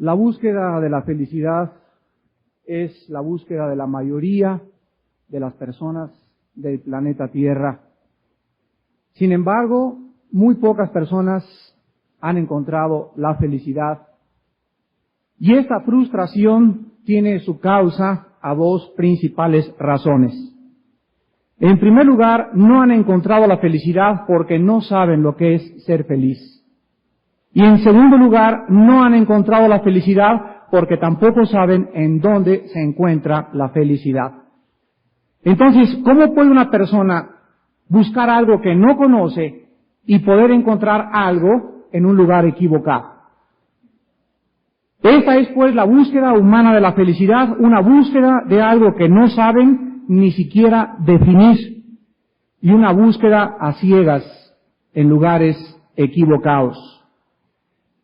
La búsqueda de la felicidad es la búsqueda de la mayoría de las personas del planeta Tierra. Sin embargo, muy pocas personas han encontrado la felicidad. Y esta frustración tiene su causa a dos principales razones. En primer lugar, no han encontrado la felicidad porque no saben lo que es ser feliz. Y en segundo lugar, no han encontrado la felicidad porque tampoco saben en dónde se encuentra la felicidad. Entonces, ¿cómo puede una persona buscar algo que no conoce y poder encontrar algo en un lugar equivocado? Esta es pues la búsqueda humana de la felicidad, una búsqueda de algo que no saben ni siquiera definir, y una búsqueda a ciegas en lugares equivocados.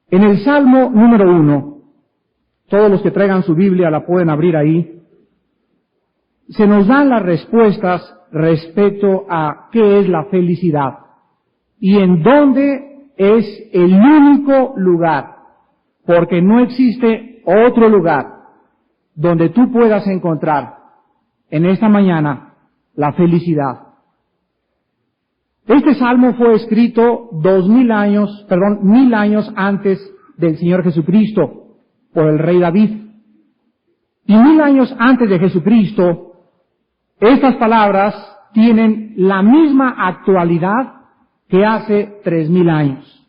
En el Salmo número 1, todos los que traigan su Biblia la pueden abrir ahí, se nos dan las respuestas respecto a qué es la felicidad y en dónde es el único lugar, porque no existe otro lugar donde tú puedas encontrar en esta mañana la felicidad. Este salmo fue escrito 1000 años antes del Señor Jesucristo por el rey David. Y 1000 años antes de Jesucristo, estas palabras tienen la misma actualidad que hace 3000 años.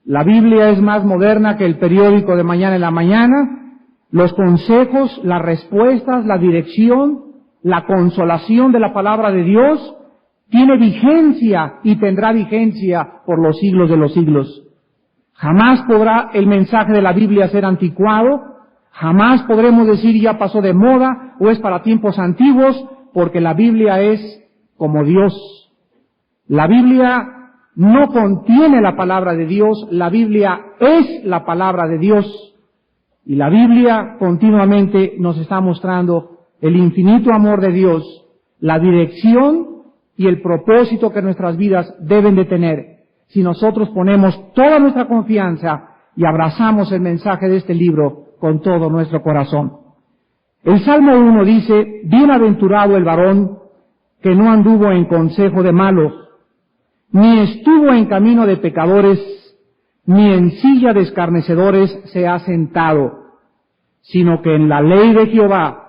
La Biblia es más moderna que el periódico de mañana en la mañana. Los consejos, las respuestas, la dirección, la consolación de la palabra de Dios tiene vigencia y tendrá vigencia por los siglos de los siglos. Jamás podrá el mensaje de la Biblia ser anticuado, jamás podremos decir ya pasó de moda o es para tiempos antiguos, porque la Biblia es como Dios. La Biblia no contiene la palabra de Dios, la Biblia es la palabra de Dios. Y la Biblia continuamente nos está mostrando el infinito amor de Dios, la dirección y el propósito que nuestras vidas deben de tener si nosotros ponemos toda nuestra confianza y abrazamos el mensaje de este libro con todo nuestro corazón. El Salmo 1 dice: bienaventurado el varón que no anduvo en consejo de malos, ni estuvo en camino de pecadores, ni en silla de escarnecedores se ha sentado, sino que en la ley de Jehová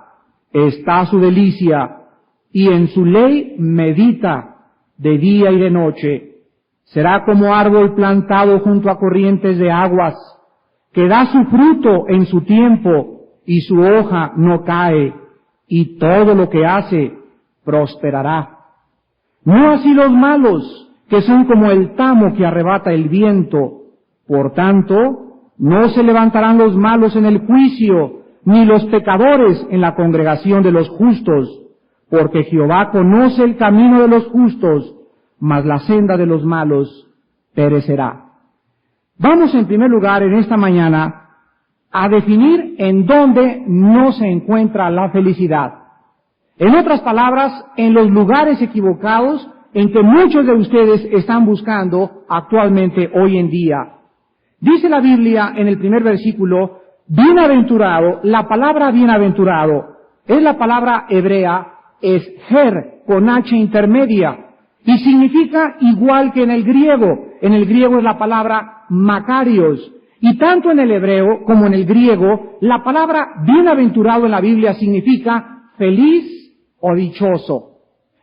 está su delicia, y en su ley medita de día y de noche. Será como árbol plantado junto a corrientes de aguas, que da su fruto en su tiempo, y su hoja no cae, y todo lo que hace prosperará. No así los malos, que son como el tamo que arrebata el viento. Por tanto, no se levantarán los malos en el juicio, ni los pecadores en la congregación de los justos, porque Jehová conoce el camino de los justos, mas la senda de los malos perecerá. Vamos en primer lugar en esta mañana a definir en dónde no se encuentra la felicidad. En otras palabras, en los lugares equivocados en que muchos de ustedes están buscando actualmente hoy en día. Dice la Biblia en el primer versículo, bienaventurado. La palabra bienaventurado es la palabra hebrea, es ger, con H intermedia, y significa igual que en el griego. En el griego es la palabra makarios, y tanto en el hebreo como en el griego, la palabra bienaventurado en la Biblia significa feliz o dichoso.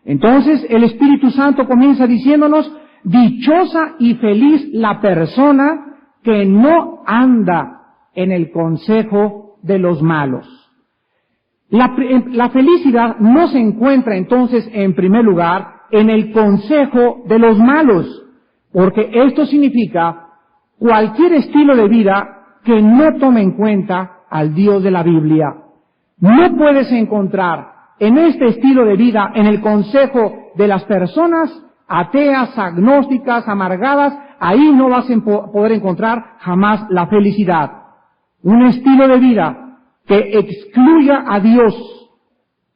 Entonces el Espíritu Santo comienza diciéndonos, dichosa y feliz la persona que no anda en el consejo de los malos. La felicidad no se encuentra entonces en primer lugar en el consejo de los malos, porque esto significa cualquier estilo de vida que no tome en cuenta al Dios de la Biblia. No puedes encontrar en este estilo de vida, en el consejo de las personas ateas, agnósticas, amargadas, ahí no vas a poder encontrar jamás la felicidad. Un estilo de vida que excluya a Dios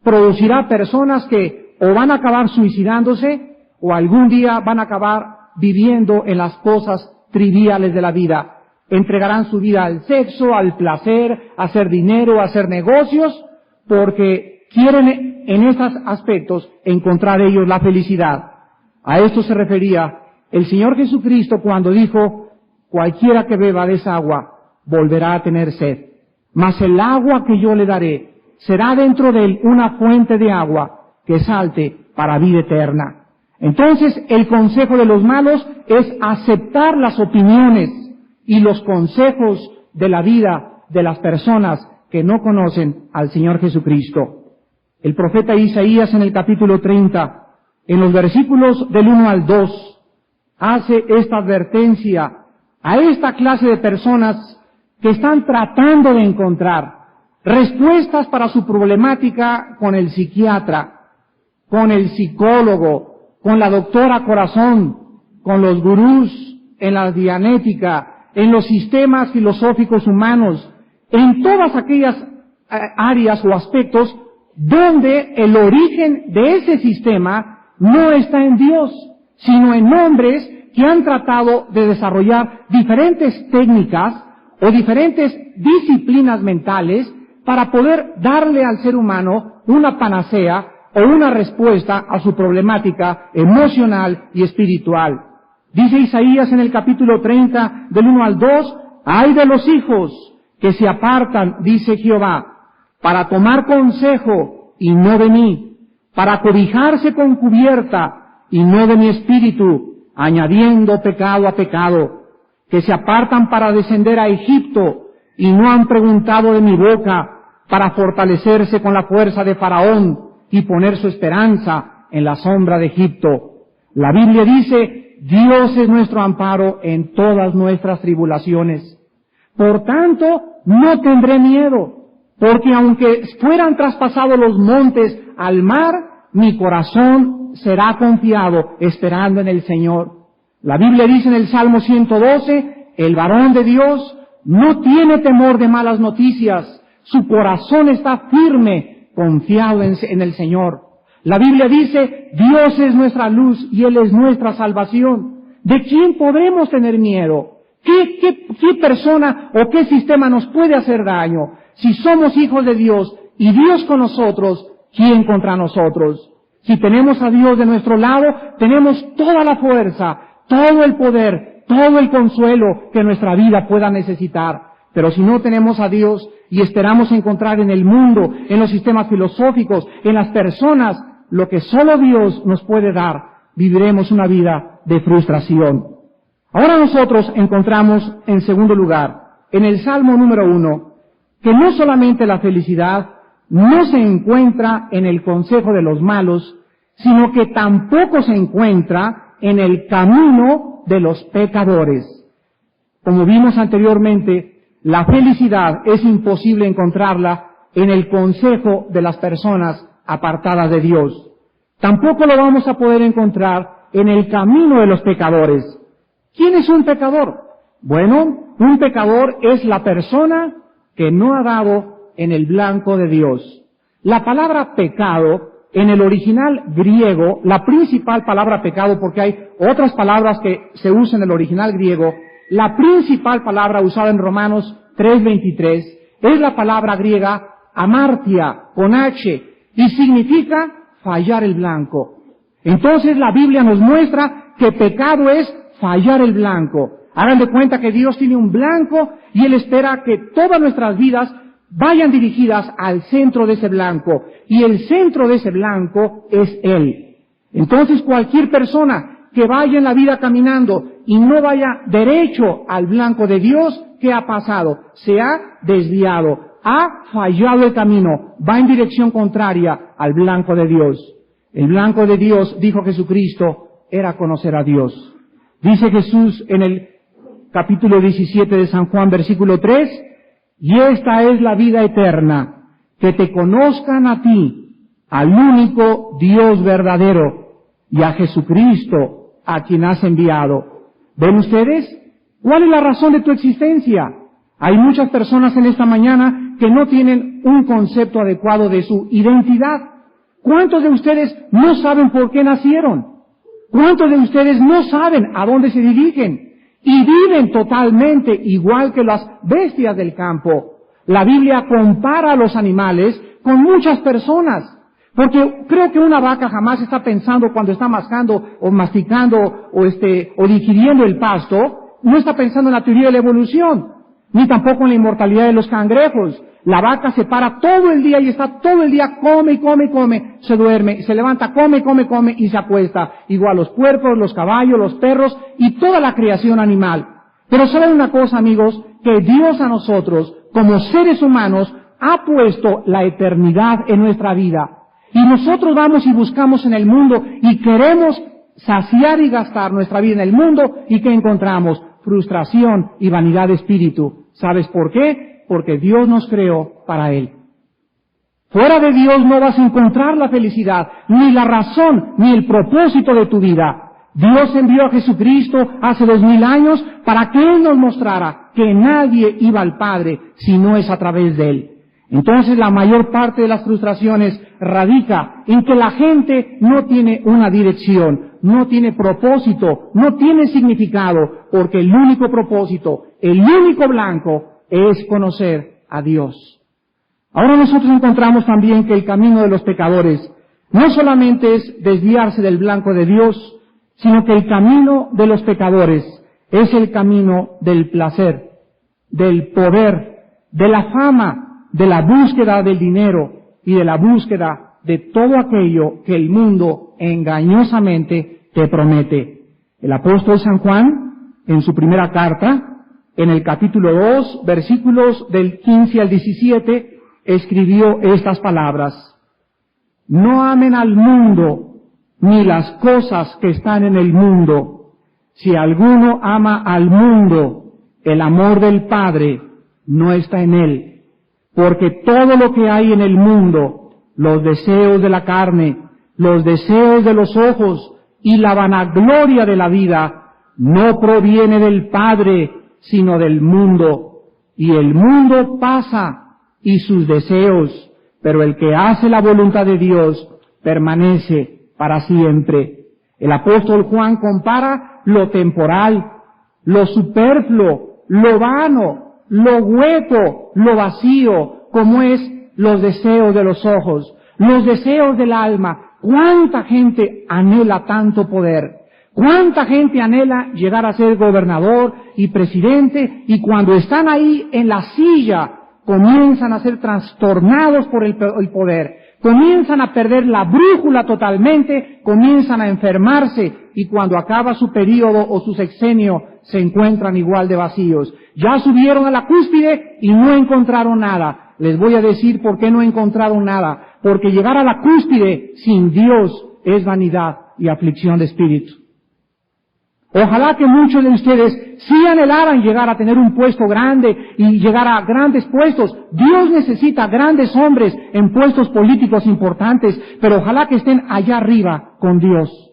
producirá personas que o van a acabar suicidándose o algún día van a acabar viviendo en las cosas triviales de la vida. entregarán su vida al sexo, al placer, a hacer dinero, a hacer negocios, porque quieren en estos aspectos encontrar ellos la felicidad. A esto se refería el Señor Jesucristo cuando dijo, cualquiera que beba de esa agua volverá a tener sed, mas el agua que yo le daré será dentro de él una fuente de agua que salte para vida eterna. Entonces, el consejo de los malos es aceptar las opiniones y los consejos de la vida de las personas que no conocen al Señor Jesucristo. El profeta Isaías en el capítulo 30, en los versículos del 1 al 2, hace esta advertencia a esta clase de personas que están tratando de encontrar respuestas para su problemática con el psiquiatra, con el psicólogo, con la doctora corazón, con los gurús en la dianética, en los sistemas filosóficos humanos, en todas aquellas áreas o aspectos donde el origen de ese sistema no está en Dios, sino en hombres que han tratado de desarrollar diferentes técnicas o diferentes disciplinas mentales para poder darle al ser humano una panacea o una respuesta a su problemática emocional y espiritual. Dice Isaías en el capítulo 30, del 1 al 2, ¡ay de los hijos que se apartan, dice Jehová, para tomar consejo y no de mí, para cobijarse con cubierta y no de mi espíritu, añadiendo pecado a pecado, que se apartan para descender a Egipto y no han preguntado de mi boca, para fortalecerse con la fuerza de Faraón y poner su esperanza en la sombra de Egipto. La Biblia dice, Dios es nuestro amparo en todas nuestras tribulaciones. Por tanto, no tendré miedo, porque aunque fueran traspasados los montes al mar, mi corazón será confiado, esperando en el Señor. La Biblia dice en el Salmo 112, el varón de Dios no tiene temor de malas noticias, su corazón está firme, confiado en el Señor. La Biblia dice, Dios es nuestra luz y Él es nuestra salvación. ¿De quién podremos tener miedo? ¿Qué persona o qué sistema nos puede hacer daño? Si somos hijos de Dios y Dios con nosotros, ¿quién contra nosotros? Si tenemos a Dios de nuestro lado, tenemos toda la fuerza, todo el poder, todo el consuelo que nuestra vida pueda necesitar. Pero si no tenemos a Dios y esperamos encontrar en el mundo, en los sistemas filosóficos, en las personas, lo que solo Dios nos puede dar, viviremos una vida de frustración. Ahora nosotros encontramos, en segundo lugar, en el Salmo número 1, que no solamente la felicidad no se encuentra en el consejo de los malos, sino que tampoco se encuentra en el camino de los pecadores. Como vimos anteriormente, la felicidad es imposible encontrarla en el consejo de las personas apartadas de Dios. Tampoco lo vamos a poder encontrar en el camino de los pecadores. ¿Quién es un pecador? Bueno, un pecador es la persona que no ha dado en el blanco de Dios. La palabra pecado, en el original griego, la principal palabra pecado, porque hay otras palabras que se usan en el original griego, la principal palabra usada en Romanos 3:23 es la palabra griega amartia, con H, y significa fallar el blanco. Entonces la Biblia nos muestra que pecado es fallar el blanco. Hagan de cuenta que Dios tiene un blanco y Él espera que todas nuestras vidas vayan dirigidas al centro de ese blanco. Y el centro de ese blanco es Él. Entonces cualquier persona que vaya en la vida caminando y no vaya derecho al blanco de Dios, ¿qué ha pasado? Se ha desviado, ha fallado el camino, va en dirección contraria al blanco de Dios. El blanco de Dios, dijo Jesucristo, era conocer a Dios. Dice Jesús en el capítulo 17 de San Juan, versículo 3, y esta es la vida eterna, que te conozcan a ti, al único Dios verdadero, y a Jesucristo, a quien has enviado. ¿Ven ustedes? ¿Cuál es la razón de tu existencia? Hay muchas personas en esta mañana que no tienen un concepto adecuado de su identidad. ¿Cuántos de ustedes no saben por qué nacieron? ¿Cuántos de ustedes no saben a dónde se dirigen? y viven totalmente igual que las bestias del campo. La Biblia compara a los animales con muchas personas, porque creo que una vaca jamás está pensando cuando está mascando o masticando o digiriendo el pasto, no está pensando en la teoría de la evolución, ni tampoco en la inmortalidad de los cangrejos. La vaca se para todo el día y está todo el día, come, se duerme, se levanta, come y se acuesta. Igual los puercos, los caballos, los perros y toda la creación animal. Pero saben una cosa, amigos, que Dios a nosotros, como seres humanos, ha puesto la eternidad en nuestra vida. Y nosotros vamos y buscamos en el mundo y queremos saciar y gastar nuestra vida en el mundo, y ¿qué encontramos? Frustración y vanidad de espíritu. ¿Sabes por qué? Porque Dios nos creó para Él. Fuera de Dios no vas a encontrar la felicidad, ni la razón, ni el propósito de tu vida. Dios envió a Jesucristo hace 2000 años para que Él nos mostrara que nadie iba al Padre si no es a través de Él. Entonces la mayor parte de las frustraciones radica en que la gente no tiene una dirección, no tiene propósito, no tiene significado, porque el único propósito, el único blanco, es conocer a Dios. Ahora nosotros encontramos también que el camino de los pecadores no solamente es desviarse del blanco de Dios, sino que el camino de los pecadores es el camino del placer, del poder, de la fama, de la búsqueda del dinero y de la búsqueda de todo aquello que el mundo engañosamente te promete. El apóstol San Juan, en su primera carta, en el capítulo 2, versículos del 15 al 17, escribió estas palabras: no amen al mundo ni las cosas que están en el mundo. Si alguno ama al mundo, el amor del Padre no está en él. Porque todo lo que hay en el mundo, los deseos de la carne, los deseos de los ojos y la vanagloria de la vida, no proviene del Padre, sino del mundo. Y el mundo pasa y sus deseos, pero el que hace la voluntad de Dios permanece para siempre. El apóstol Juan compara lo temporal, lo superfluo, lo vano, lo hueco, lo vacío, como es los deseos de los ojos, los deseos del alma. ¿Cuánta gente anhela tanto poder? ¿Cuánta gente anhela llegar a ser gobernador y presidente? Y cuando están ahí en la silla, comienzan a ser trastornados por el poder, comienzan a perder la brújula totalmente, comienzan a enfermarse, y cuando acaba su periodo o su sexenio, se encuentran igual de vacíos. Ya subieron a la cúspide y no encontraron nada. Les voy a decir por qué no encontraron nada. Porque llegar a la cúspide sin Dios es vanidad y aflicción de espíritu. Ojalá que muchos de ustedes sí anhelaran llegar a tener un puesto grande y llegar a grandes puestos. Dios necesita grandes hombres en puestos políticos importantes, pero ojalá que estén allá arriba con Dios.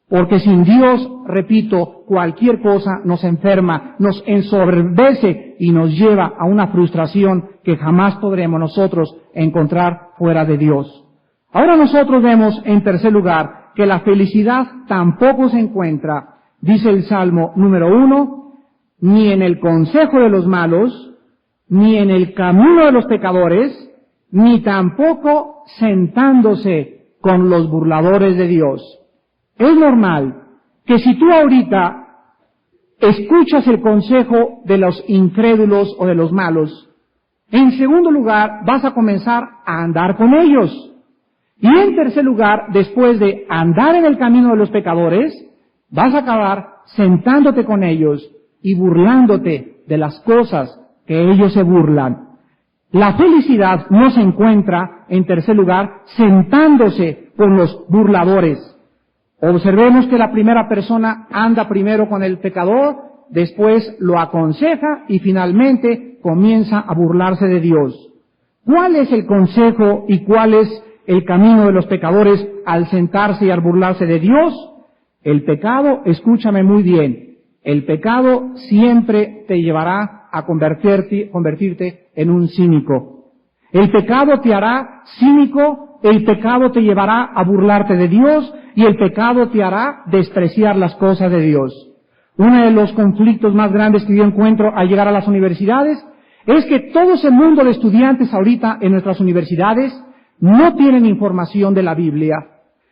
Porque sin Dios, repito, cualquier cosa nos enferma, nos ensoberbece y nos lleva a una frustración que jamás podremos nosotros encontrar fuera de Dios. Ahora nosotros vemos, en tercer lugar, que la felicidad tampoco se encuentra, dice el Salmo número 1, ni en el consejo de los malos, ni en el camino de los pecadores, ni tampoco sentándose con los burladores de Dios. Es normal que si tú ahorita escuchas el consejo de los incrédulos o de los malos, en segundo lugar vas a comenzar a andar con ellos. Y en tercer lugar, después de andar en el camino de los pecadores, vas a acabar sentándote con ellos y burlándote de las cosas que ellos se burlan. La felicidad no se encuentra, en tercer lugar, sentándose con los burladores. Observemos que la primera persona anda primero con el pecador, después lo aconseja y finalmente comienza a burlarse de Dios. ¿Cuál es el consejo y cuál es el camino de los pecadores al sentarse y al burlarse de Dios? El pecado, escúchame muy bien, el pecado siempre te llevará a convertirte en un cínico. El pecado te hará cínico, el pecado te llevará a burlarte de Dios y el pecado te hará despreciar las cosas de Dios. Uno de los conflictos más grandes que yo encuentro al llegar a las universidades es que todo ese mundo de estudiantes ahorita en nuestras universidades no tienen información de la Biblia,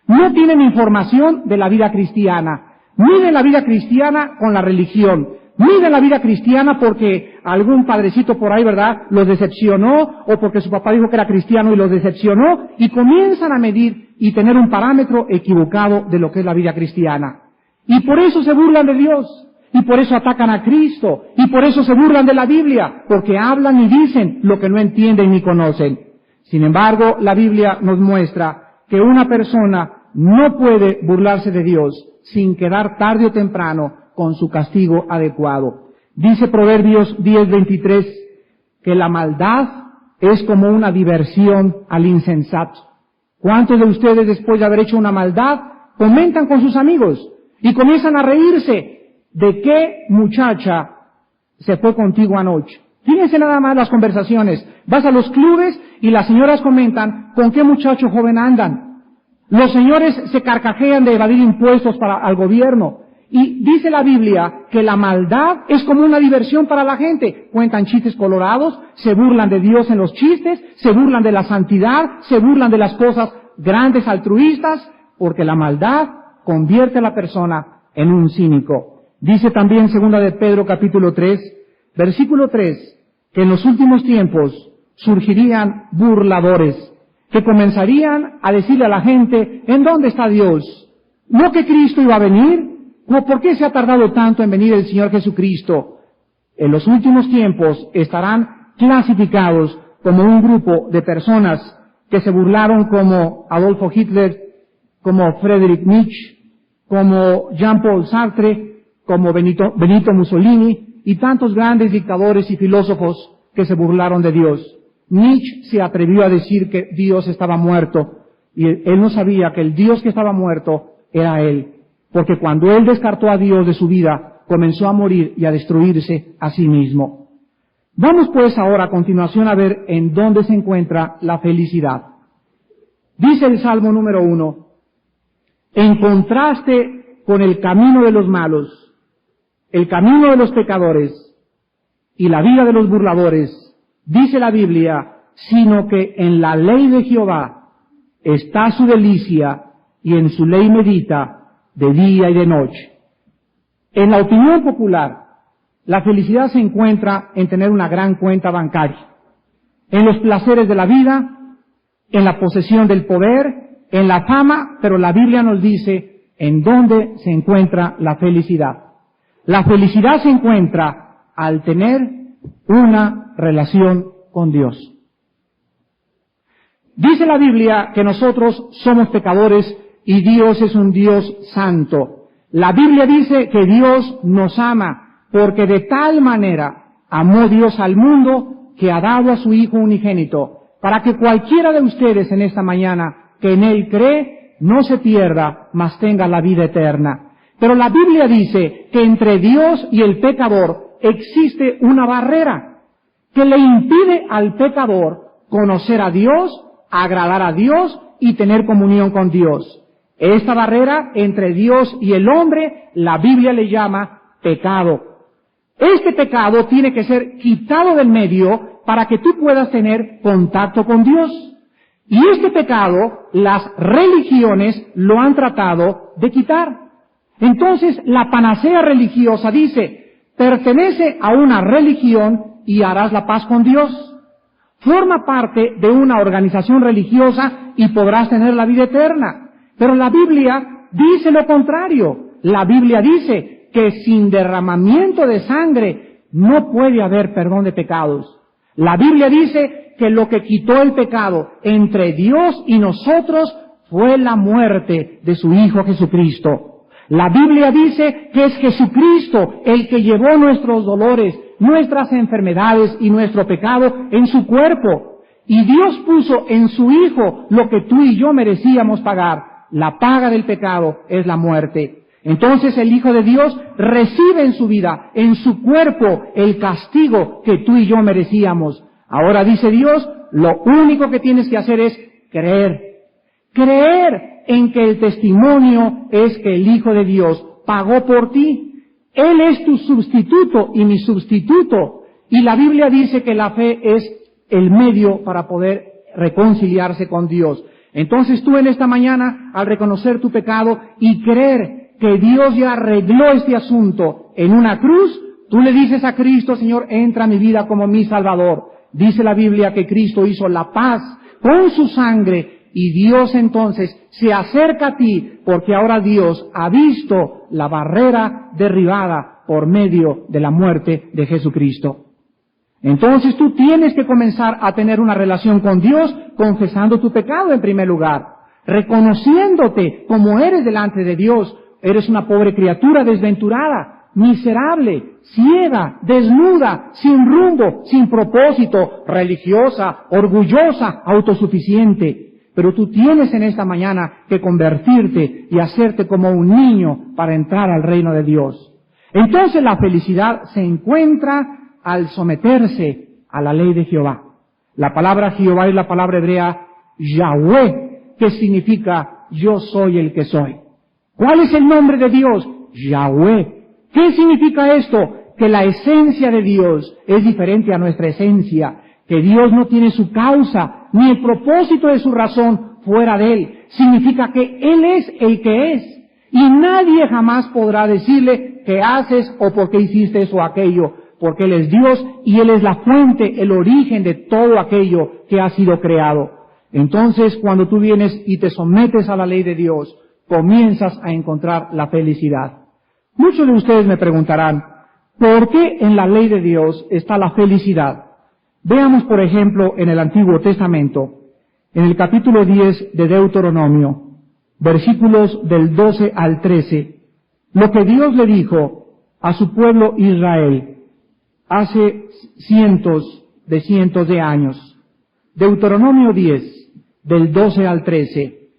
no tienen información de la vida cristiana, miden la vida cristiana con la religión, miden la vida cristiana porque algún padrecito por ahí, ¿verdad?, los decepcionó, o porque su papá dijo que era cristiano y los decepcionó, y comienzan a medir y tener un parámetro equivocado de lo que es la vida cristiana. Y por eso se burlan de Dios, y por eso atacan a Cristo, y por eso se burlan de la Biblia, porque hablan y dicen lo que no entienden ni conocen. Sin embargo, la Biblia nos muestra que una persona no puede burlarse de Dios sin quedar tarde o temprano con su castigo adecuado. Dice Proverbios 10:23 que la maldad es como una diversión al insensato. ¿Cuántos de ustedes, después de haber hecho una maldad, comentan con sus amigos y comienzan a reírse de qué muchacha se fue contigo anoche? Fíjense nada más las conversaciones. Vas a los clubes y las señoras comentan con qué muchacho joven andan. Los señores se carcajean de evadir impuestos al gobierno. Y dice la Biblia que la maldad es como una diversión para la gente. Cuentan chistes colorados, se burlan de Dios en los chistes, se burlan de la santidad, se burlan de las cosas grandes altruistas, porque la maldad convierte a la persona en un cínico. Dice también 2 de Pedro capítulo 3, versículo 3, que en los últimos tiempos surgirían burladores, que comenzarían a decirle a la gente, ¿en dónde está Dios? ¿No que Cristo iba a venir? ¿O por qué se ha tardado tanto en venir el Señor Jesucristo? En los últimos tiempos estarán clasificados como un grupo de personas que se burlaron como Adolfo Hitler, como Friedrich Nietzsche, como Jean-Paul Sartre, como Benito Mussolini y tantos grandes dictadores y filósofos que se burlaron de Dios. Nietzsche se atrevió a decir que Dios estaba muerto y él no sabía que el Dios que estaba muerto era él. Porque cuando él descartó a Dios de su vida, comenzó a morir y a destruirse a sí mismo. Vamos pues ahora a continuación a ver en dónde se encuentra la felicidad. Dice el Salmo número 1, en contraste con el camino de los malos, el camino de los pecadores y la vida de los burladores, dice la Biblia, sino que en la ley de Jehová está su delicia y en su ley medita de día y de noche. En la opinión popular, la felicidad se encuentra en tener una gran cuenta bancaria, en los placeres de la vida, en la posesión del poder, en la fama, pero la Biblia nos dice en dónde se encuentra la felicidad. La felicidad se encuentra al tener una relación con Dios. Dice la Biblia que nosotros somos pecadores y Dios es un Dios santo. La Biblia dice que Dios nos ama, porque de tal manera amó Dios al mundo que ha dado a su Hijo unigénito, para que cualquiera de ustedes en esta mañana que en Él cree, no se pierda, mas tenga la vida eterna. Pero la Biblia dice que entre Dios y el pecador existe una barrera que le impide al pecador conocer a Dios, agradar a Dios y tener comunión con Dios. Esta barrera entre Dios y el hombre, la Biblia le llama pecado. Este pecado tiene que ser quitado del medio para que tú puedas tener contacto con Dios. Y este pecado, las religiones lo han tratado de quitar. Entonces, la panacea religiosa dice, pertenece a una religión y harás la paz con Dios. Forma parte de una organización religiosa y podrás tener la vida eterna. Pero la Biblia dice lo contrario. La Biblia dice que sin derramamiento de sangre no puede haber perdón de pecados. La Biblia dice que lo que quitó el pecado entre Dios y nosotros fue la muerte de su Hijo Jesucristo. La Biblia dice que es Jesucristo el que llevó nuestros dolores, nuestras enfermedades y nuestro pecado en su cuerpo. Y Dios puso en su Hijo lo que tú y yo merecíamos pagar. La paga del pecado es la muerte. Entonces el Hijo de Dios recibe en su vida, en su cuerpo, el castigo que tú y yo merecíamos. Ahora dice Dios, lo único que tienes que hacer es creer. Creer en que el testimonio es que el Hijo de Dios pagó por ti. Él es tu sustituto y mi sustituto. Y la Biblia dice que la fe es el medio para poder reconciliarse con Dios. Entonces tú en esta mañana, al reconocer tu pecado y creer que Dios ya arregló este asunto en una cruz, tú le dices a Cristo: Señor, entra a mi vida como mi Salvador. Dice la Biblia que Cristo hizo la paz con su sangre, y Dios entonces se acerca a ti, porque ahora Dios ha visto la barrera derribada por medio de la muerte de Jesucristo. Entonces tú tienes que comenzar a tener una relación con Dios, confesando tu pecado en primer lugar, reconociéndote como eres delante de Dios. Eres una pobre criatura desventurada, miserable, ciega, desnuda, sin rumbo, sin propósito, religiosa, orgullosa, autosuficiente. Pero tú tienes en esta mañana que convertirte y hacerte como un niño para entrar al reino de Dios. Entonces la felicidad se encuentra al someterse a la ley de Jehová. La palabra Jehová es la palabra hebrea Yahweh, que significa yo soy el que soy. ¿Cuál es el nombre de Dios? Yahweh. ¿Qué significa esto? Que la esencia de Dios es diferente a nuestra esencia, que Dios no tiene su causa, ni el propósito de su razón fuera de Él. Significa que Él es el que es, y nadie jamás podrá decirle qué haces o por qué hiciste eso o aquello, porque Él es Dios y Él es la fuente, el origen de todo aquello que ha sido creado. Entonces, cuando tú vienes y te sometes a la ley de Dios, comienzas a encontrar la felicidad. Muchos de ustedes me preguntarán, ¿por qué en la ley de Dios está la felicidad? Veamos, por ejemplo, en el Antiguo Testamento, en el capítulo 10 de Deuteronomio, versículos del 12 al 13, lo que Dios le dijo a su pueblo Israel hace cientos de años. Deuteronomio 10, del 12 al 13.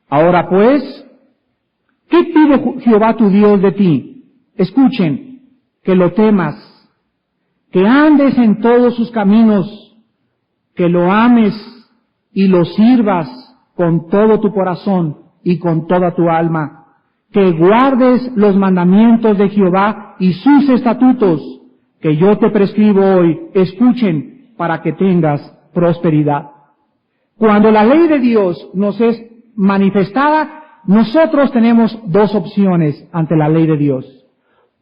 Ahora pues, ¿qué pide Jehová tu Dios de ti? Escuchen, que lo temas, que andes en todos sus caminos, que lo ames y lo sirvas con todo tu corazón y con toda tu alma, que guardes los mandamientos de Jehová y sus estatutos, que yo te prescribo hoy. Escuchen, para que tengas prosperidad. Cuando la ley de Dios nos es manifestada, nosotros tenemos dos opciones ante la ley de Dios.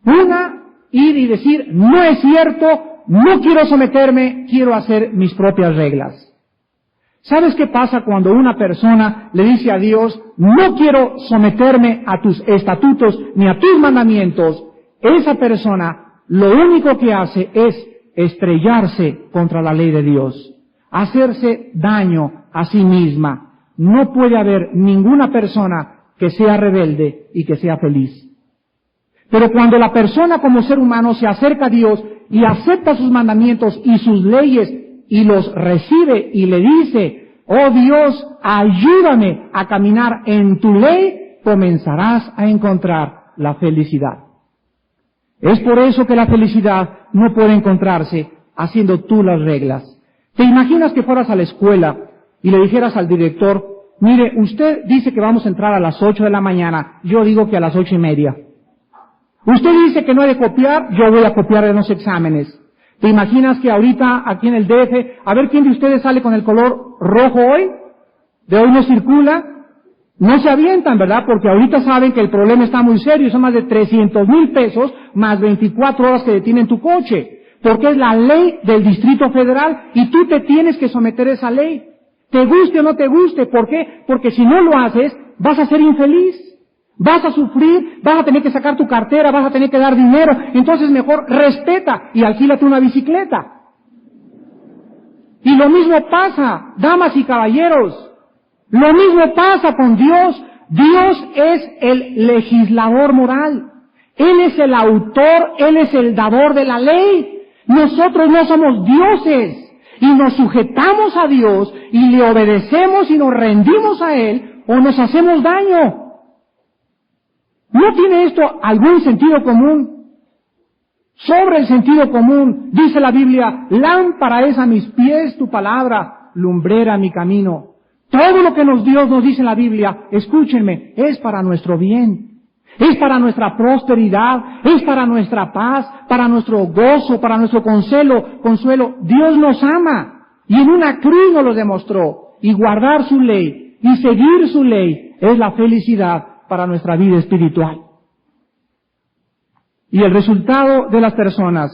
Una, ir y decir: no es cierto, no quiero someterme, quiero hacer mis propias reglas. ¿Sabes qué pasa cuando una persona le dice a Dios: no quiero someterme a tus estatutos ni a tus mandamientos? Esa persona lo único que hace es estrellarse contra la ley de Dios, hacerse daño a sí misma. No puede haber ninguna persona que sea rebelde y que sea feliz. Pero cuando la persona como ser humano se acerca a Dios y acepta sus mandamientos y sus leyes y los recibe y le dice: oh Dios, ayúdame a caminar en tu ley, comenzarás a encontrar la felicidad. Es por eso que la felicidad no puede encontrarse haciendo tú las reglas. ¿Te imaginas que fueras a la escuela y le dijeras al director: mire, usted dice que vamos a entrar a las 8 de la mañana, yo digo que a las 8:30. Usted dice que no hay de copiar, yo voy a copiar en los exámenes. ¿Te imaginas que ahorita aquí en el DF, a ver quién de ustedes sale con el color rojo hoy? ¿De hoy no circula? No se avientan, ¿verdad? Porque ahorita saben que el problema está muy serio, son más de 300,000 pesos más 24 horas que detienen tu coche. Porque es la ley del Distrito Federal y tú te tienes que someter a esa ley. Te guste o no te guste. ¿Por qué? Porque si no lo haces, vas a ser infeliz. Vas a sufrir, vas a tener que sacar tu cartera, vas a tener que dar dinero. Entonces mejor respeta y alquílate una bicicleta. Y lo mismo pasa, damas y caballeros. Lo mismo pasa con Dios. Dios es el legislador moral. Él es el autor, Él es el dador de la ley. Nosotros no somos dioses y nos sujetamos a Dios y le obedecemos y nos rendimos a Él o nos hacemos daño. ¿No tiene esto algún sentido común? Sobre el sentido común, dice la Biblia: lámpara es a mis pies tu palabra, lumbrera mi camino. Todo lo que Dios nos dice en la Biblia, escúchenme, es para nuestro bien. es para nuestra prosperidad, es para nuestra paz, para nuestro gozo, para nuestro consuelo. Dios nos ama y en una cruz nos lo demostró. Y guardar su ley y seguir su ley es la felicidad para nuestra vida espiritual. Y el resultado de las personas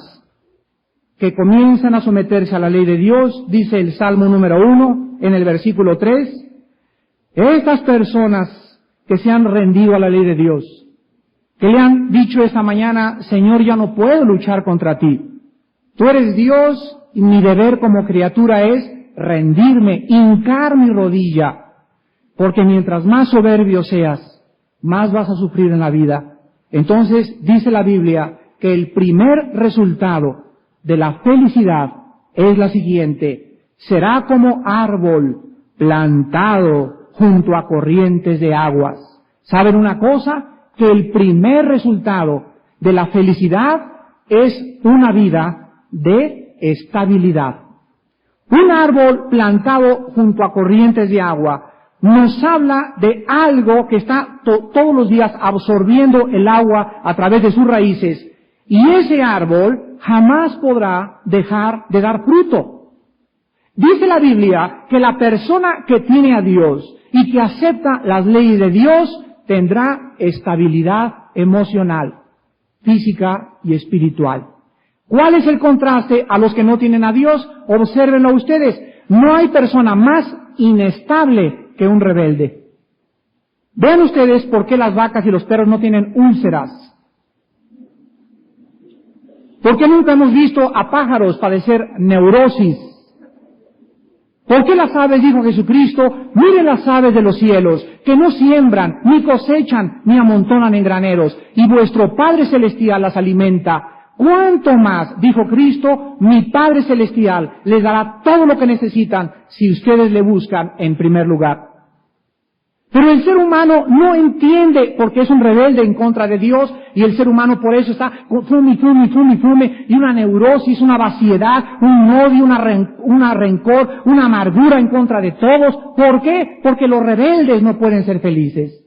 que comienzan a someterse a la ley de Dios, dice el Salmo número 1 en el versículo 3, estas personas que se han rendido a la ley de Dios, que le han dicho esta mañana, Señor, ya no puedo luchar contra ti. Tú eres Dios y mi deber como criatura es rendirme, hincar mi rodilla, porque mientras más soberbio seas, más vas a sufrir en la vida. Entonces, dice la Biblia que el primer resultado de la felicidad es la siguiente: será como árbol plantado junto a corrientes de aguas. ¿Saben una cosa? Que el primer resultado de la felicidad es una vida de estabilidad. Un árbol plantado junto a corrientes de agua nos habla de algo que está todos los días absorbiendo el agua a través de sus raíces, y ese árbol jamás podrá dejar de dar fruto. Dice la Biblia que la persona que tiene a Dios y que acepta las leyes de Dios tendrá estabilidad emocional, física y espiritual. ¿Cuál es el contraste a los que no tienen a Dios? Obsérvenlo ustedes. No hay persona más inestable que un rebelde. Vean ustedes por qué las vacas y los perros no tienen úlceras. ¿Por qué nunca hemos visto a pájaros padecer neurosis? ¿Por qué las aves, dijo Jesucristo, miren las aves de los cielos, que no siembran, ni cosechan, ni amontonan en graneros, y vuestro Padre Celestial las alimenta? ¿Cuánto más, dijo Cristo, mi Padre Celestial les dará todo lo que necesitan si ustedes le buscan en primer lugar? Pero el ser humano no entiende porque es un rebelde en contra de Dios, y el ser humano por eso está fume, y una neurosis, una vaciedad, un odio, una rencor, una amargura en contra de todos. ¿Por qué? Porque los rebeldes no pueden ser felices.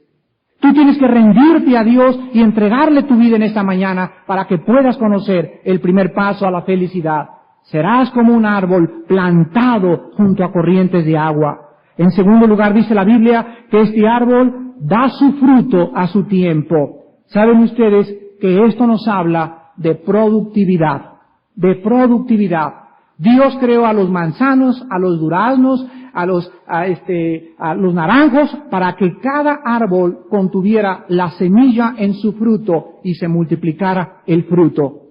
Tú tienes que rendirte a Dios y entregarle tu vida en esta mañana para que puedas conocer el primer paso a la felicidad. Serás como un árbol plantado junto a corrientes de agua. En segundo lugar, dice la Biblia que este árbol da su fruto a su tiempo. ¿Saben ustedes que esto nos habla de productividad? De productividad. Dios creó a los manzanos, a los duraznos, a los naranjos, para que cada árbol contuviera la semilla en su fruto y se multiplicara el fruto.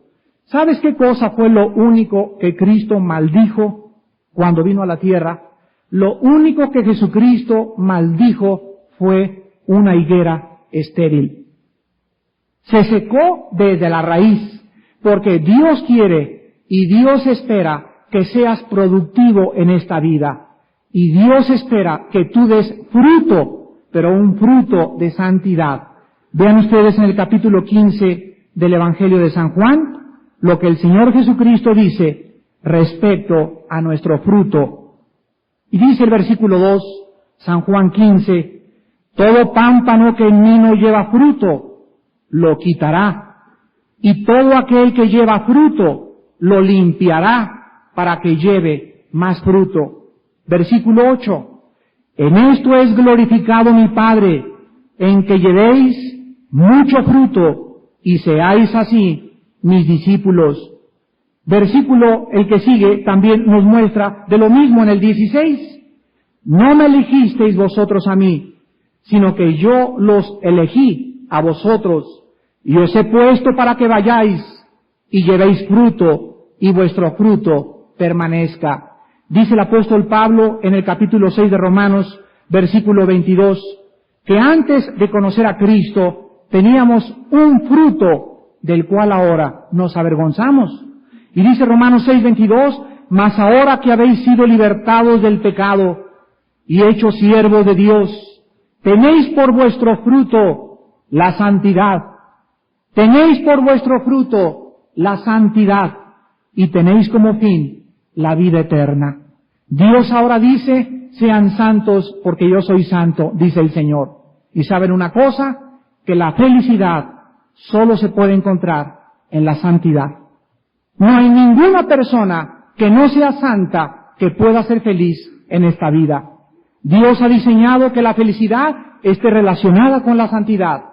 ¿Sabes qué cosa fue lo único que Cristo maldijo cuando vino a la tierra? Lo único que Jesucristo maldijo fue una higuera estéril. Se secó desde la raíz, porque Dios quiere y Dios espera que seas productivo en esta vida. Y Dios espera que tú des fruto, pero un fruto de santidad. Vean ustedes en el capítulo 15 del Evangelio de San Juan lo que el Señor Jesucristo dice respecto a nuestro fruto. Y dice el versículo 2, San Juan 15, todo pámpano que en mí no lleva fruto, lo quitará, y todo aquel que lleva fruto, lo limpiará para que lleve más fruto. Versículo 8, en esto es glorificado mi Padre, en que llevéis mucho fruto, y seáis así mis discípulos. Versículo, el que sigue, también nos muestra de lo mismo en el 16. No me elegisteis vosotros a mí, sino que yo los elegí a vosotros, y os he puesto para que vayáis y llevéis fruto, y vuestro fruto permanezca. Dice el apóstol Pablo en el capítulo 6 de Romanos, versículo 22, que antes de conocer a Cristo teníamos un fruto del cual ahora nos avergonzamos. Y dice Romanos 6:22, mas ahora que habéis sido libertados del pecado y hechos siervos de Dios, tenéis por vuestro fruto la santidad. Tenéis por vuestro fruto la santidad y tenéis como fin la vida eterna. Dios ahora dice, sean santos porque yo soy santo, dice el Señor. Y saben una cosa, que la felicidad solo se puede encontrar en la santidad. No hay ninguna persona que no sea santa que pueda ser feliz en esta vida. Dios ha diseñado que la felicidad esté relacionada con la santidad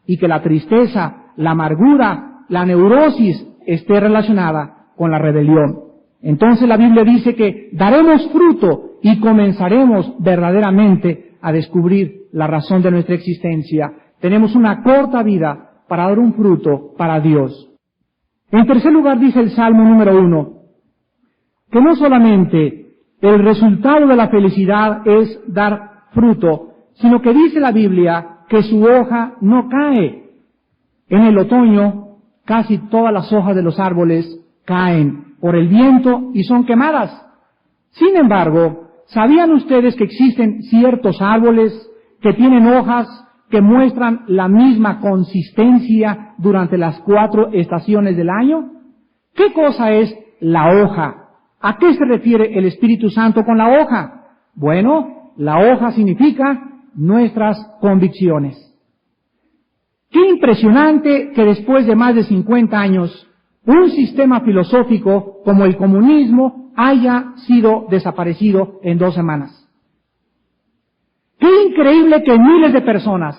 y que la tristeza, la amargura, la neurosis esté relacionada con la rebelión. Entonces la Biblia dice que daremos fruto y comenzaremos verdaderamente a descubrir la razón de nuestra existencia. Tenemos una corta vida para dar un fruto para Dios. En tercer lugar dice el Salmo número 1, que no solamente el resultado de la felicidad es dar fruto, sino que dice la Biblia que su hoja no cae. En el otoño, casi todas las hojas de los árboles caen por el viento y son quemadas. Sin embargo, ¿sabían ustedes que existen ciertos árboles que tienen hojas que muestran la misma consistencia durante las 4 estaciones del año? ¿Qué cosa es la hoja? ¿A qué se refiere el Espíritu Santo con la hoja? Bueno, la hoja significa nuestras convicciones. Qué impresionante que después de más de 50 años, un sistema filosófico como el comunismo haya sido desaparecido en 2 semanas. Qué increíble que miles de personas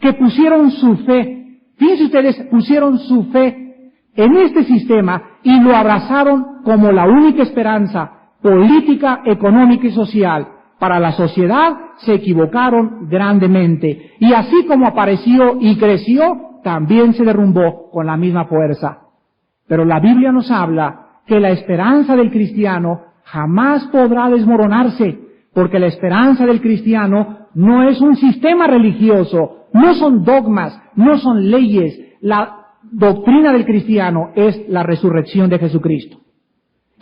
que pusieron su fe, fíjense ustedes, pusieron su fe en este sistema y lo abrazaron como la única esperanza política, económica y social para la sociedad, se equivocaron grandemente. Y así como apareció y creció, también se derrumbó con la misma fuerza. Pero la Biblia nos habla que la esperanza del cristiano jamás podrá desmoronarse, porque la esperanza del cristiano no es un sistema religioso, no son dogmas, no son leyes. La doctrina del cristiano es la resurrección de Jesucristo.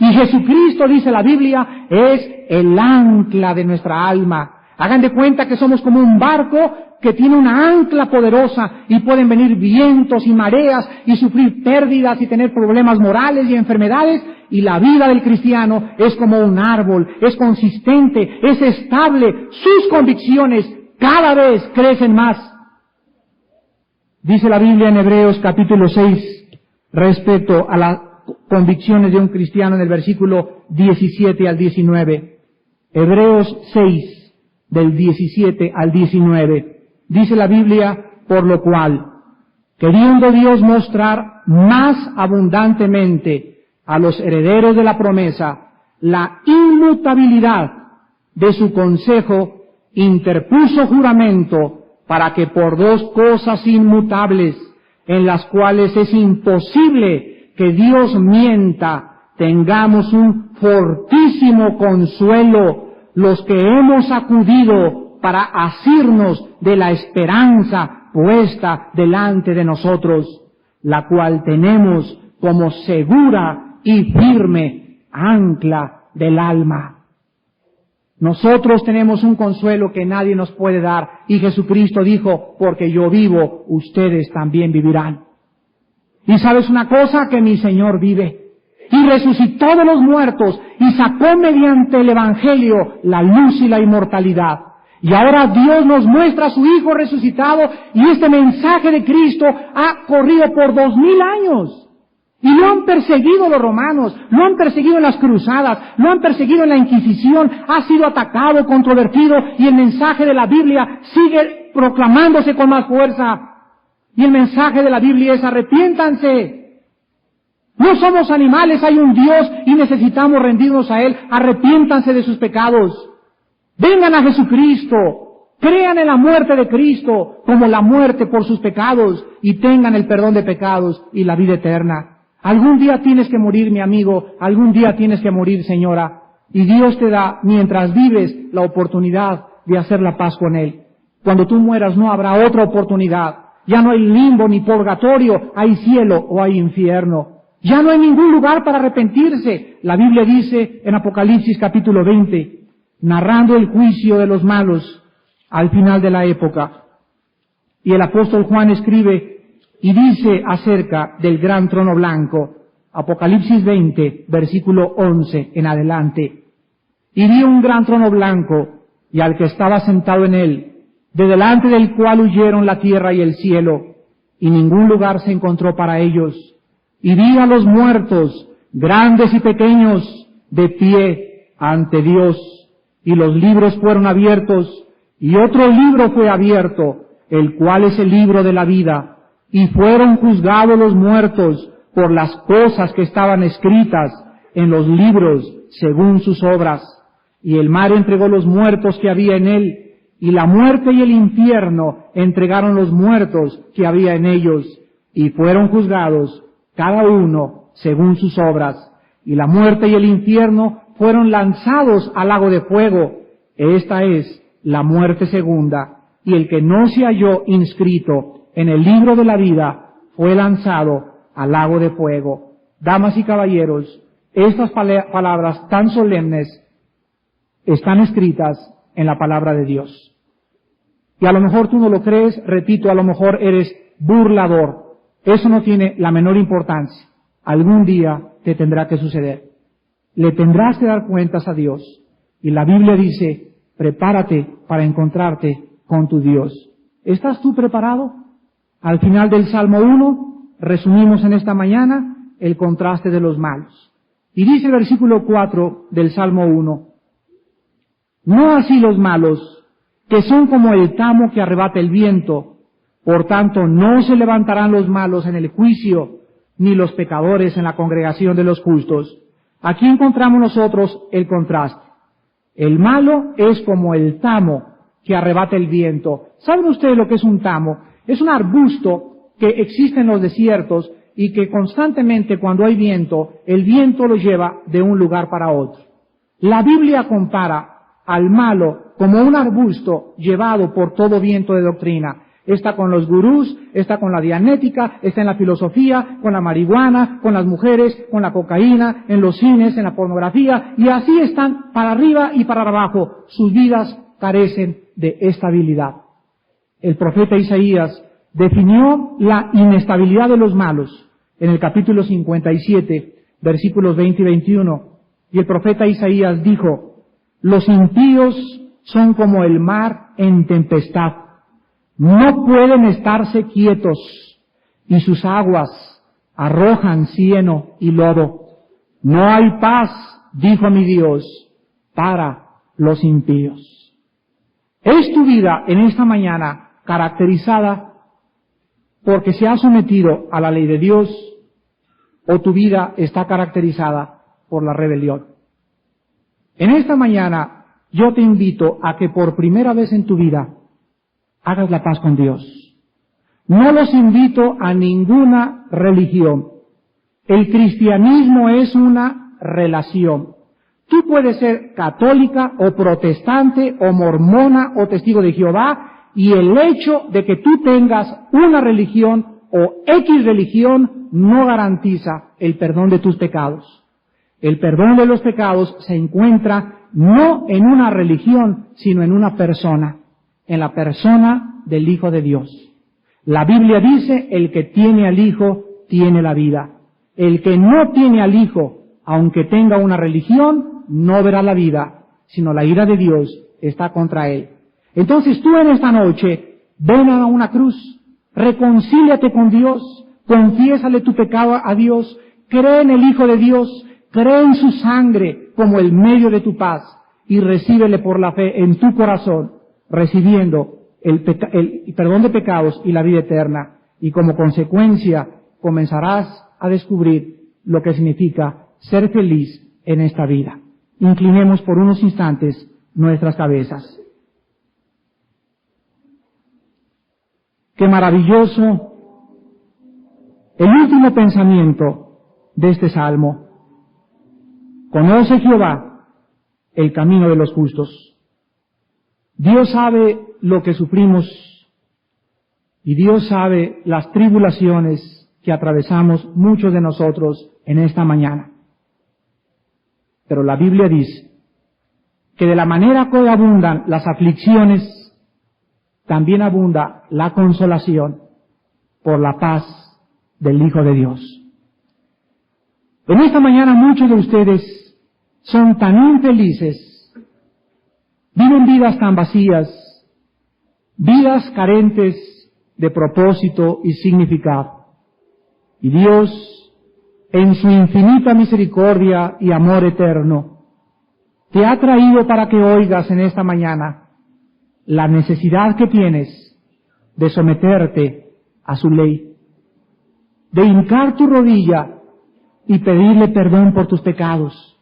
Y Jesucristo, dice la Biblia, es el ancla de nuestra alma. Hagan de cuenta que somos como un barco que tiene una ancla poderosa y pueden venir vientos y mareas y sufrir pérdidas y tener problemas morales y enfermedades. Y la vida del cristiano es como un árbol, es consistente, es estable. Sus convicciones cada vez crecen más. Dice la Biblia en Hebreos capítulo 6 respecto a las convicciones de un cristiano en el versículo 17 al 19. Hebreos 6, del 17 al 19. Dice la Biblia, por lo cual, queriendo Dios mostrar más abundantemente a los herederos de la promesa la inmutabilidad de su consejo, interpuso juramento para que por 2 cosas inmutables, en las cuales es imposible que Dios mienta, tengamos un fortísimo consuelo, los que hemos acudido para asirnos de la esperanza puesta delante de nosotros, la cual tenemos como segura y firme ancla del alma. Nosotros tenemos un consuelo que nadie nos puede dar, y Jesucristo dijo, porque yo vivo, ustedes también vivirán. Y sabes una cosa, que mi Señor vive, y resucitó de los muertos, y sacó mediante el Evangelio la luz y la inmortalidad. Y ahora Dios nos muestra a su Hijo resucitado, y este mensaje de Cristo ha corrido por 2000 años. Y lo han perseguido los romanos, lo han perseguido en las cruzadas, lo han perseguido en la Inquisición, ha sido atacado, controvertido, y el mensaje de la Biblia sigue proclamándose con más fuerza. Y el mensaje de la Biblia es: arrepiéntanse. No somos animales, hay un Dios y necesitamos rendirnos a Él. Arrepiéntanse de sus pecados. Vengan a Jesucristo. Crean en la muerte de Cristo como la muerte por sus pecados y tengan el perdón de pecados y la vida eterna. Algún día tienes que morir, mi amigo. Algún día tienes que morir, señora. Y Dios te da, mientras vives, la oportunidad de hacer la paz con Él. Cuando tú mueras no habrá otra oportunidad. Ya no hay limbo ni purgatorio, hay cielo o hay infierno. Ya no hay ningún lugar para arrepentirse. La Biblia dice en Apocalipsis capítulo 20, narrando el juicio de los malos al final de la época. Y el apóstol Juan escribe y dice acerca del gran trono blanco, Apocalipsis 20, versículo 11 en adelante. Y vi un gran trono blanco, y al que estaba sentado en él, de delante del cual huyeron la tierra y el cielo, y ningún lugar se encontró para ellos. Y vi a los muertos, grandes y pequeños, de pie ante Dios, y los libros fueron abiertos, y otro libro fue abierto, el cual es el libro de la vida, y fueron juzgados los muertos por las cosas que estaban escritas en los libros según sus obras. Y el mar entregó los muertos que había en él, y la muerte y el infierno entregaron los muertos que había en ellos, y fueron juzgados cada uno según sus obras. Y la muerte y el infierno fueron lanzados al lago de fuego. Esta es la muerte segunda, y el que no se halló inscrito en el libro de la vida fue lanzado al lago de fuego. Damas y caballeros, estas palabras tan solemnes están escritas en la palabra de Dios. Y a lo mejor tú no lo crees, repito, a lo mejor eres burlador. Eso no tiene la menor importancia. Algún día te tendrá que suceder. Le tendrás que dar cuentas a Dios. Y la Biblia dice, prepárate para encontrarte con tu Dios. ¿Estás tú preparado? Al final del Salmo 1, resumimos en esta mañana el contraste de los malos. Y dice el versículo 4 del Salmo 1, no así los malos, que son como el tamo que arrebata el viento. Por tanto, no se levantarán los malos en el juicio, ni los pecadores en la congregación de los justos. Aquí encontramos nosotros el contraste. El malo es como el tamo que arrebata el viento. ¿Saben ustedes lo que es un tamo? Es un arbusto que existe en los desiertos y que constantemente cuando hay viento, el viento lo lleva de un lugar para otro. La Biblia compara al malo como un arbusto llevado por todo viento de doctrina. Está con los gurús, está con la dianética, está en la filosofía, con la marihuana, con las mujeres, con la cocaína, en los cines, en la pornografía, y así están para arriba y para abajo. Sus vidas carecen de estabilidad. El profeta Isaías definió la inestabilidad de los malos en el capítulo 57, versículos 20 y 21. Y el profeta Isaías dijo, los impíos son como el mar en tempestad. No pueden estarse quietos, y sus aguas arrojan cieno y lodo. No hay paz, dijo mi Dios, para los impíos. ¿Es tu vida en esta mañana caracterizada porque se ha sometido a la ley de Dios, o tu vida está caracterizada por la rebelión? En esta mañana yo te invito a que por primera vez en tu vida hagas la paz con Dios. No los invito a ninguna religión. El cristianismo es una relación. Tú puedes ser católica o protestante o mormona o testigo de Jehová, y el hecho de que tú tengas una religión o X religión no garantiza el perdón de tus pecados. El perdón de los pecados se encuentra no en una religión, sino en una persona, en la persona del Hijo de Dios. La Biblia dice, el que tiene al Hijo tiene la vida. El que no tiene al Hijo, aunque tenga una religión, no verá la vida, sino la ira de Dios está contra él. Entonces tú en esta noche, ven a una cruz, reconcíliate con Dios, confiésale tu pecado a Dios, cree en el Hijo de Dios, cree en su sangre como el medio de tu paz y recíbele por la fe en tu corazón, recibiendo el perdón de pecados y la vida eterna. Y como consecuencia comenzarás a descubrir lo que significa ser feliz en esta vida. Inclinemos por unos instantes nuestras cabezas. Qué maravilloso el último pensamiento de este salmo. Conoce Jehová el camino de los justos. Dios sabe lo que sufrimos y Dios sabe las tribulaciones que atravesamos muchos de nosotros en esta mañana. Pero la Biblia dice que de la manera que abundan las aflicciones, también abunda la consolación por la paz del Hijo de Dios. En esta mañana muchos de ustedes son tan infelices, viven vidas tan vacías, vidas carentes de propósito y significado. Y Dios, en su infinita misericordia y amor eterno, te ha traído para que oigas en esta mañana la necesidad que tienes de someterte a su ley, de hincar tu rodilla y pedirle perdón por tus pecados,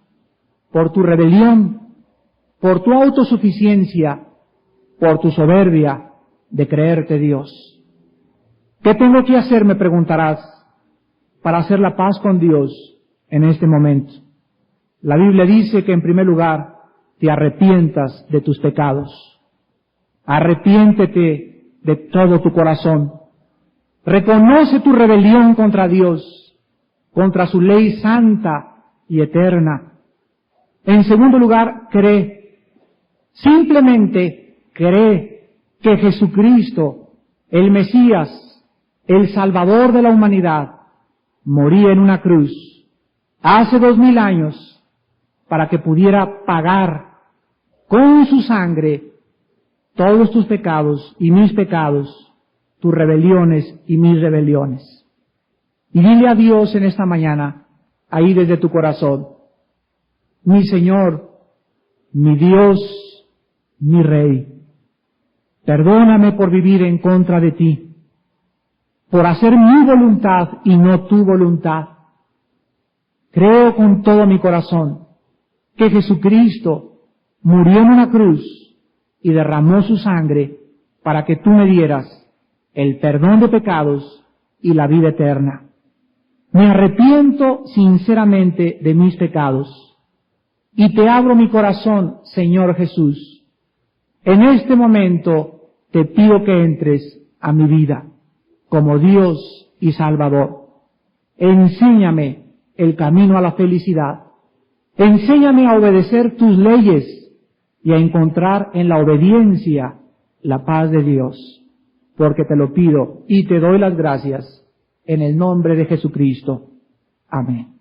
por tu rebelión, por tu autosuficiencia, por tu soberbia de creerte Dios. ¿Qué tengo que hacer, me preguntarás, para hacer la paz con Dios en este momento? La Biblia dice que en primer lugar te arrepientas de tus pecados. Arrepiéntete de todo tu corazón. Reconoce tu rebelión contra Dios, contra su ley santa y eterna. En segundo lugar, cree. Simplemente cree que Jesucristo, el Mesías, el Salvador de la humanidad, moría en una cruz hace 2000 años para que pudiera pagar con su sangre todos tus pecados y mis pecados, tus rebeliones y mis rebeliones. Y dile a Dios en esta mañana, ahí desde tu corazón: mi Señor, mi Dios, mi Rey, perdóname por vivir en contra de ti, por hacer mi voluntad y no tu voluntad. Creo con todo mi corazón que Jesucristo murió en una cruz y derramó su sangre para que tú me dieras el perdón de pecados y la vida eterna. Me arrepiento sinceramente de mis pecados y te abro mi corazón, Señor Jesús. En este momento te pido que entres a mi vida como Dios y Salvador. Enséñame el camino a la felicidad. Enséñame a obedecer tus leyes y a encontrar en la obediencia la paz de Dios, porque te lo pido y te doy las gracias en el nombre de Jesucristo. Amén.